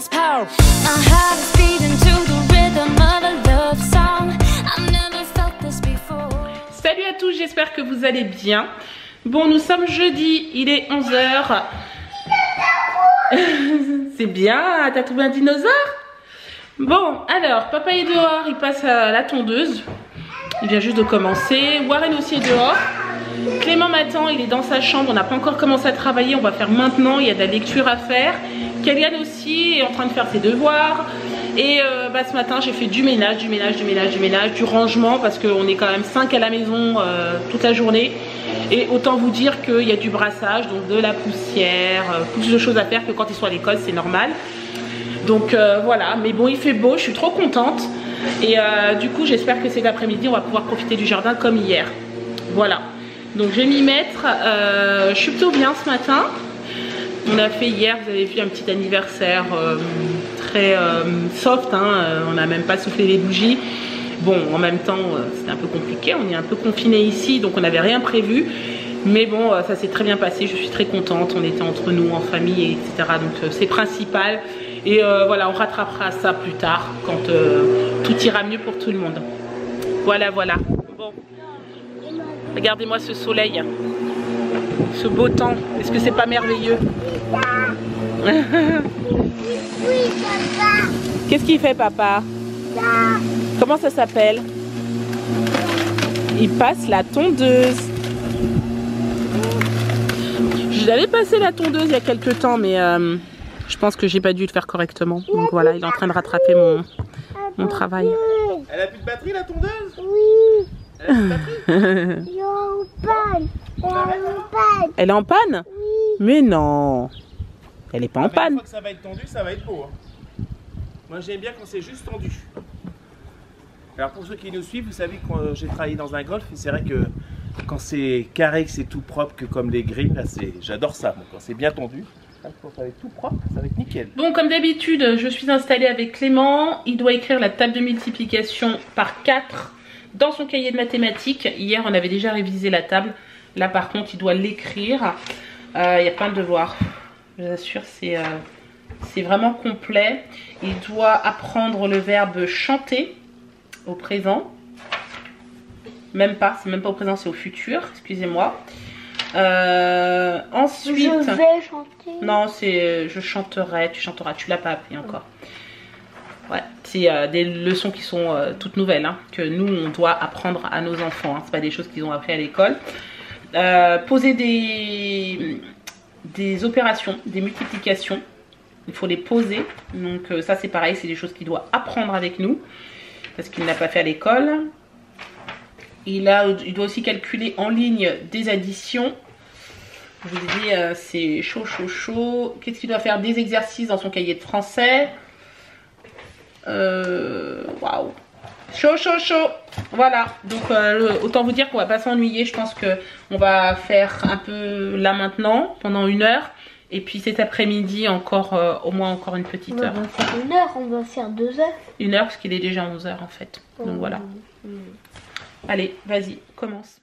this power. My heart is beating to the rhythm of a love song. I've never felt this before. Salut à tous, j'espère que vous allez bien. Bon, nous sommes jeudi, il est 11 h. C'est bien, t'as trouvé un dinosaure? Bon, alors, papa est dehors, il passe à la tondeuse. Il vient juste de commencer. Warren aussi est dehors. Clément m'attend, il est dans sa chambre. On n'a pas encore commencé à travailler, on va faire maintenant. Il y a de la lecture à faire. Kellyanne aussi est en train de faire ses devoirs. Et ce matin, j'ai fait du ménage, du rangement. Parce qu'on est quand même 5 à la maison toute la journée. Et autant vous dire qu'il y a du brassage, donc de la poussière, plus de choses à faire que quand ils sont à l'école, c'est normal. Donc voilà, mais bon, il fait beau, je suis trop contente. Et du coup, j'espère que cet après-midi, on va pouvoir profiter du jardin comme hier. Voilà. Donc je vais m'y mettre. Je suis plutôt bien ce matin. On a fait hier, vous avez vu, un petit anniversaire très soft. Hein, on n'a même pas soufflé les bougies. Bon, en même temps, c'était un peu compliqué. On est un peu confinés ici, donc on n'avait rien prévu. Mais bon, ça s'est très bien passé. Je suis très contente. On était entre nous, en famille, etc. Donc c'est principal. Et voilà, on rattrapera ça plus tard quand tout ira mieux pour tout le monde. Voilà, voilà. Bon. Regardez-moi ce soleil, ce beau temps. Est-ce que c'est pas merveilleux? Qu'est-ce qu'il fait, papa? Comment ça s'appelle? Il passe la tondeuse. J'avais passé la tondeuse il y a quelques temps, mais je pense que j'ai pas dû le faire correctement. Donc voilà, il est en train de rattraper mon travail. Elle a plus de batterie, la tondeuse? Oui. Elle a plus de batterie? Elle est en panne. Elle est en panne? Oui. Mais non. Elle est pas en Une panne. fois que ça va être tendu, ça va être beau. Hein. Moi, j'aime bien quand c'est juste tendu. Alors pour ceux qui nous suivent, vous savez que j'ai travaillé dans un golf et c'est vrai que quand c'est carré, que c'est tout propre, que comme les grilles, là, j'adore ça. Bon, quand c'est bien tendu, quand ça va être tout propre, ça va être nickel. Bon, comme d'habitude, je suis installée avec Clément. Il doit écrire la table de multiplication par 4 dans son cahier de mathématiques. Hier, on avait déjà révisé la table. Là, par contre, il doit l'écrire. Il y a plein de devoirs. Je vous assure, c'est vraiment complet. Il doit apprendre le verbe chanter au présent. Même pas, c'est même pas au présent, c'est au futur. Excusez-moi. Ensuite, Je vais chanter. non, c'est je chanterai, tu chanteras, tu l'as pas appris encore. Ouais, c'est des leçons qui sont toutes nouvelles, hein, que nous on doit apprendre à nos enfants. Hein, c'est pas des choses qu'ils ont appris à l'école. Poser des opérations, des multiplications, il faut les poser. Donc ça c'est pareil, c'est des choses qu'il doit apprendre avec nous parce qu'il n'a pas fait à l'école. Il doit aussi calculer en ligne des additions. Je vous ai dit, c'est chaud, chaud, chaud. Qu'est-ce qu'il doit faire? Des exercices dans son cahier de français. Waouh. Chaud, chaud, chaud. Voilà. Donc, autant vous dire qu'on va pas s'ennuyer. Je pense qu'on va faire un peu là maintenant, pendant 1 heure. Et puis cet après-midi, encore au moins encore une petite heure. On va faire 1 heure, on va faire 2 heures. 1 heure, parce qu'il est déjà 11 h en fait. Donc voilà. Allez, vas-y, commence.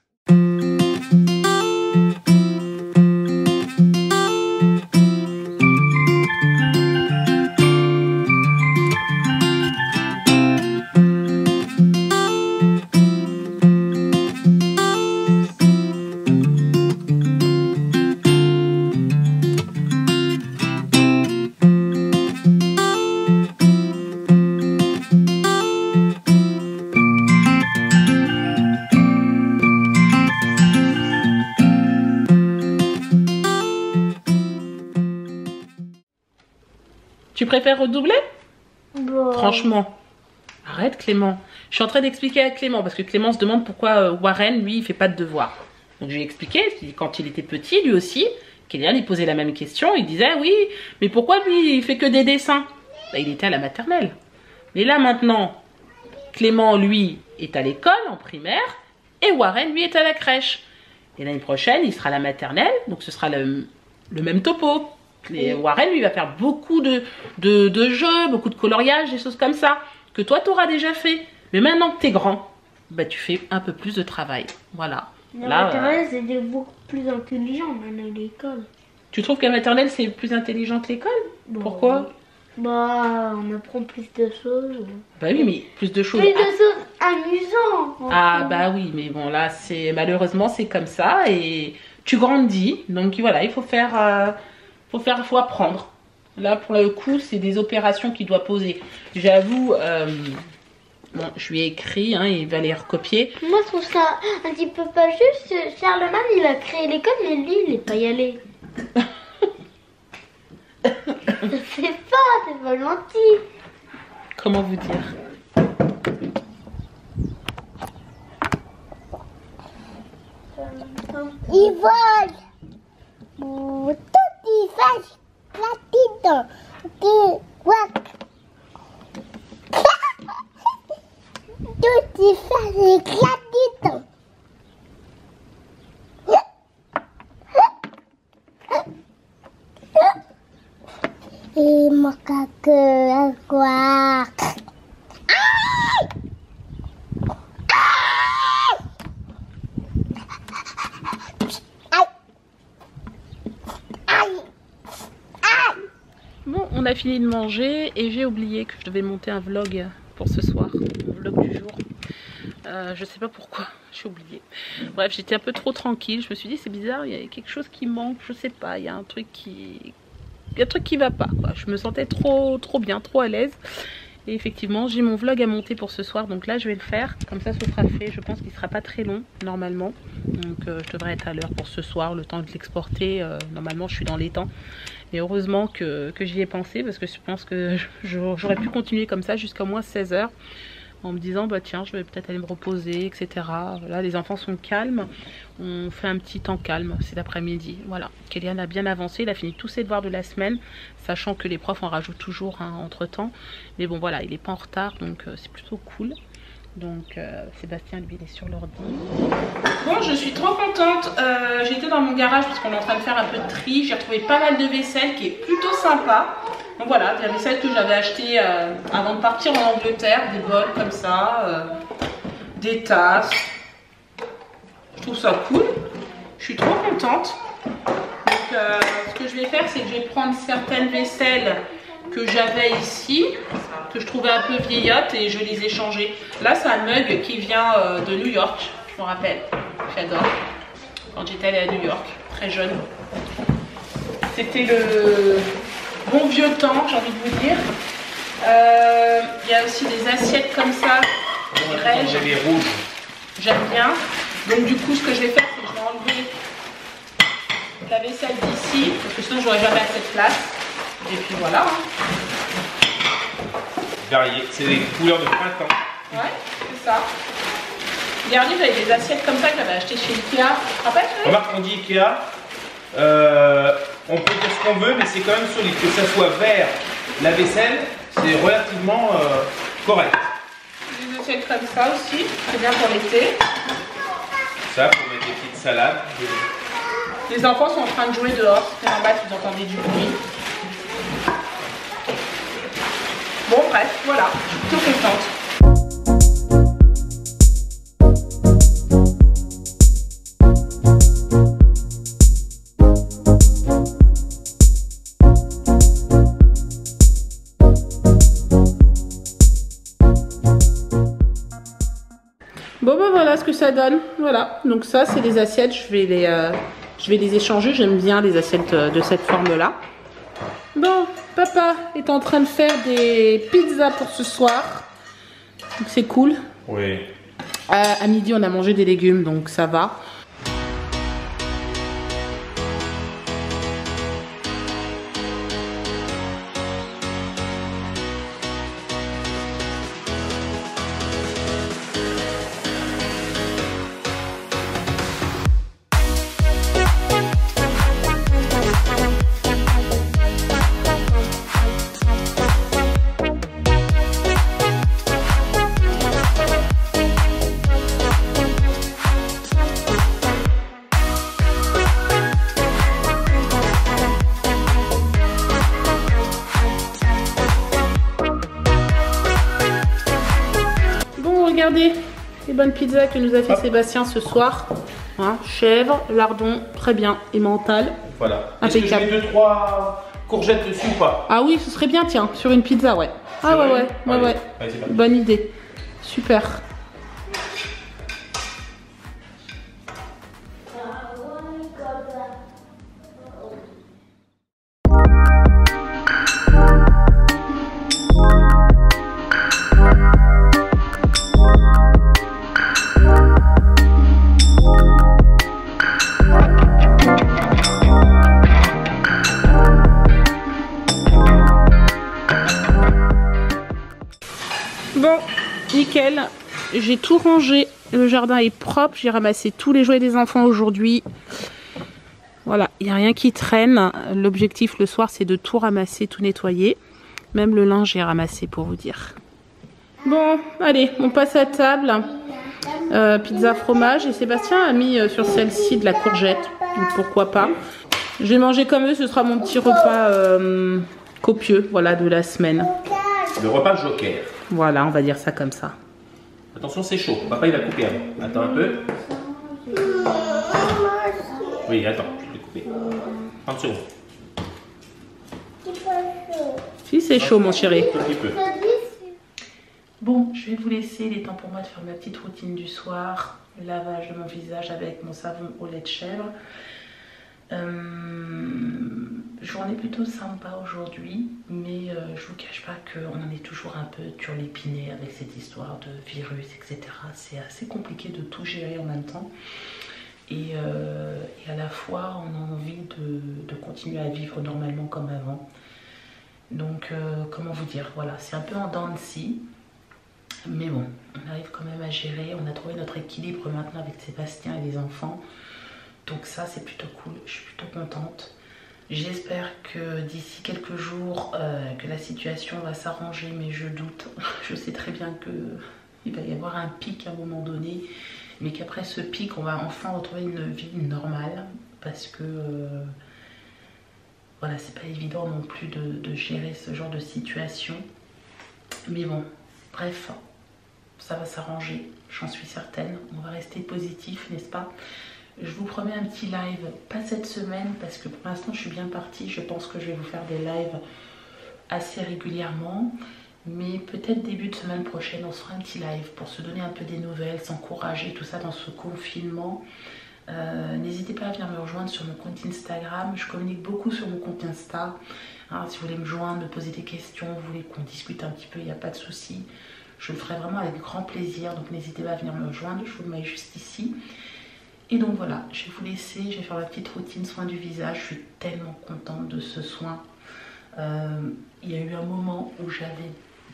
Tu préfères redoubler? Bon. Franchement, arrête Clément. Je suis en train d'expliquer à Clément parce que Clément se demande pourquoi Warren, lui, il fait pas de devoirs. Donc je lui ai expliqué, quand il était petit, lui aussi, Kellyanne, il posait la même question. Il disait, oui, mais pourquoi lui, il fait que des dessins? Bah, il était à la maternelle. Mais là, maintenant, Clément, lui, est à l'école, en primaire, et Warren, lui, est à la crèche. Et l'année prochaine, il sera à la maternelle, donc ce sera le même topo. Et Warren, lui, va faire beaucoup de jeux, beaucoup de coloriage, des choses comme ça, que toi, tu auras déjà fait. Mais maintenant que tu es grand, bah, tu fais un peu plus de travail. Voilà. La Là, maternelle, c'est beaucoup plus intelligent maintenant à l'école. tu trouves que la maternelle, c'est plus intelligent que l'école? Bon. Pourquoi? Bah, on apprend plus de choses. Bah oui, mais plus de choses. Plus de choses amusantes. Ah bah oui, mais bon là, c'est malheureusement c'est comme ça et tu grandis. Donc voilà, il faut faut apprendre. Là, pour le coup, c'est des opérations qu'il doit poser. J'avoue, bon, je lui ai écrit, hein, il va les recopier. Moi, je trouve ça un petit peu pas juste. Charlemagne, il a créé l'école, mais lui, il n'est pas y allé. C'est pas gentil. Comment vous dire? Ils volent. Tout ils fassent la petite qui tout ils fassent la petite. Et mon caca quoi? Bon, on a fini de manger et j'ai oublié que je devais monter un vlog pour ce soir, le vlog du jour. Je sais pas pourquoi, j'ai oublié. Bref, j'étais un peu trop tranquille, je me suis dit c'est bizarre, il y a quelque chose qui manque, je sais pas, il y a un truc qui va pas, quoi. Je me sentais trop bien, trop à l'aise. Et effectivement, j'ai mon vlog à monter pour ce soir, donc là je vais le faire, comme ça ce sera fait. Je pense qu'il sera pas très long normalement, donc je devrais être à l'heure pour ce soir, le temps de l'exporter. Normalement je suis dans les temps, mais heureusement que j'y ai pensé, parce que je pense que j'aurais pu continuer comme ça jusqu'à moins 16 h, en me disant bah tiens, je vais peut-être aller me reposer, etc. Là les enfants sont calmes, on fait un petit temps calme cet après-midi. Voilà, Kélian a bien avancé, il a fini tous ses devoirs de la semaine, sachant que les profs en rajoutent toujours hein, entre temps, mais bon voilà, il est pas en retard, donc c'est plutôt cool. Donc Sébastien lui il est sur l'ordi. Bon, je suis trop contente. J'étais dans mon garage parce qu'on est en train de faire un peu de tri. J'ai retrouvé pas mal de vaisselle qui est plutôt sympa. Donc voilà, de la vaisselle que j'avais achetée avant de partir en Angleterre, des bols comme ça, des tasses. Je trouve ça cool. Je suis trop contente. Donc ce que je vais faire, c'est que je vais prendre certaines vaisselles que j'avais ici, que je trouvais un peu vieillotte, et je les ai changées. Là c'est un mug qui vient de New York, je me rappelle, j'adore, quand j'étais allée à New York, très jeune. C'était le bon vieux temps, j'ai envie de vous dire. Il y a aussi des assiettes comme ça, J'avais rouge. j'aime bien. Donc du coup ce que je vais faire, c'est que je vais enlever la vaisselle d'ici, parce que sinon j'aurais jamais assez de place. Et puis voilà. Varié, c'est des couleurs de printemps. Ouais, c'est ça. Dernier, j'avais des assiettes comme ça que j'avais achetées chez Ikea. Tu te rappelles? Remarque, on dit Ikea, on peut dire ce qu'on veut, mais c'est quand même solide. Que ça soit vert, la vaisselle, c'est relativement correct. Des assiettes comme ça aussi, c'est bien pour l'été. Ça, pour mettre des petites salades. Les enfants sont en train de jouer dehors, c'est normal si vous entendez du bruit. Bon bref, voilà, je suis plutôt contente. Bon ben voilà ce que ça donne, voilà, donc ça c'est les assiettes, je vais les échanger, j'aime bien les assiettes de cette forme là. Bon, papa est en train de faire des pizzas pour ce soir, donc c'est cool. Oui. À midi on a mangé des légumes, donc ça va. Regardez les bonnes pizzas que nous a fait Sébastien ce soir. Hein, chèvre, lardon, très bien, et mental. Voilà. Est-ce que je Impeccable. mets 2-3 courgettes dessus ou pas? Ah oui, ce serait bien, tiens, sur une pizza, ouais. Ah ouais, ouais, ouais, Allez, ouais. allez, c'est parti. Bonne idée. Super. Bon, nickel. J'ai tout rangé. Le jardin est propre. J'ai ramassé tous les jouets des enfants aujourd'hui. Voilà, il n'y a rien qui traîne. L'objectif le soir, c'est de tout ramasser, tout nettoyer. Même le linge, j'ai ramassé pour vous dire. Bon, allez, on passe à table. Pizza fromage. Et Sébastien a mis sur celle-ci de la courgette. Donc pourquoi pas. Je vais manger comme eux. Ce sera mon petit repas copieux, voilà, de la semaine. Le repas joker. Voilà, on va dire ça comme ça. Attention, c'est chaud. Papa, il va couper avant. Attends un peu. Oui, attends, je vais couper. 30 secondes. Si, c'est chaud, mon chéri. Un petit peu. Bon, je vais vous laisser. Il est temps pour moi de faire ma petite routine du soir. Le lavage de mon visage avec mon savon au lait de chèvre. Journée plutôt sympa aujourd'hui, mais je vous cache pas qu'on en est toujours un peu turlupiné avec cette histoire de virus, etc. C'est assez compliqué de tout gérer en même temps. Et à la fois, on a envie de continuer à vivre normalement comme avant. Donc, comment vous dire, voilà, c'est un peu en dents de scie. Mais bon, on arrive quand même à gérer. On a trouvé notre équilibre maintenant avec Sébastien et les enfants. Donc ça, c'est plutôt cool. Je suis plutôt contente. J'espère que d'ici quelques jours, que la situation va s'arranger, mais je doute. Je sais très bien qu'il va y avoir un pic à un moment donné, mais qu'après ce pic, on va enfin retrouver une vie normale, parce que voilà, c'est pas évident non plus de gérer ce genre de situation. Mais bon, bref, ça va s'arranger, j'en suis certaine. On va rester positif, n'est-ce pas? Je vous promets un petit live, pas cette semaine parce que pour l'instant je suis bien partie. Je pense que je vais vous faire des lives assez régulièrement. Mais peut-être début de semaine prochaine, on se fera un petit live pour se donner un peu des nouvelles, s'encourager, tout ça dans ce confinement. N'hésitez pas à venir me rejoindre sur mon compte Instagram. Je communique beaucoup sur mon compte Insta. Hein, si vous voulez me joindre, me poser des questions, vous voulez qu'on discute un petit peu, il n'y a pas de souci. Je le ferai vraiment avec grand plaisir. Donc n'hésitez pas à venir me rejoindre. Je vous le mets juste ici. Et donc voilà, je vais vous laisser, je vais faire ma petite routine soin du visage. Je suis tellement contente de ce soin. Il y a eu un moment où j'avais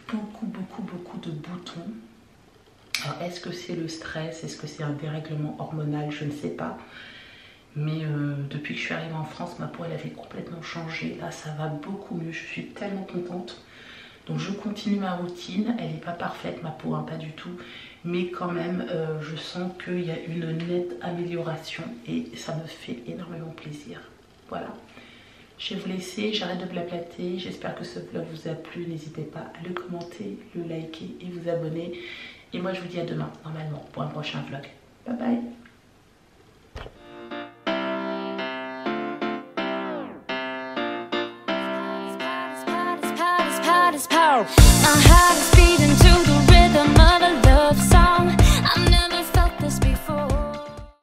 beaucoup de boutons. Alors est-ce que c'est le stress? Est-ce que c'est un dérèglement hormonal? Je ne sais pas. Mais depuis que je suis arrivée en France, ma peau elle avait complètement changé. Là ça va beaucoup mieux, je suis tellement contente. Donc je continue ma routine, elle n'est pas parfaite ma peau, hein, pas du tout. Mais quand même, je sens qu'il y a une nette amélioration et ça me fait énormément plaisir. Voilà. Je vais vous laisser, j'arrête de blablater. J'espère que ce vlog vous a plu. N'hésitez pas à le commenter, le liker et vous abonner. Et moi, je vous dis à demain, normalement, pour un prochain vlog. Bye bye.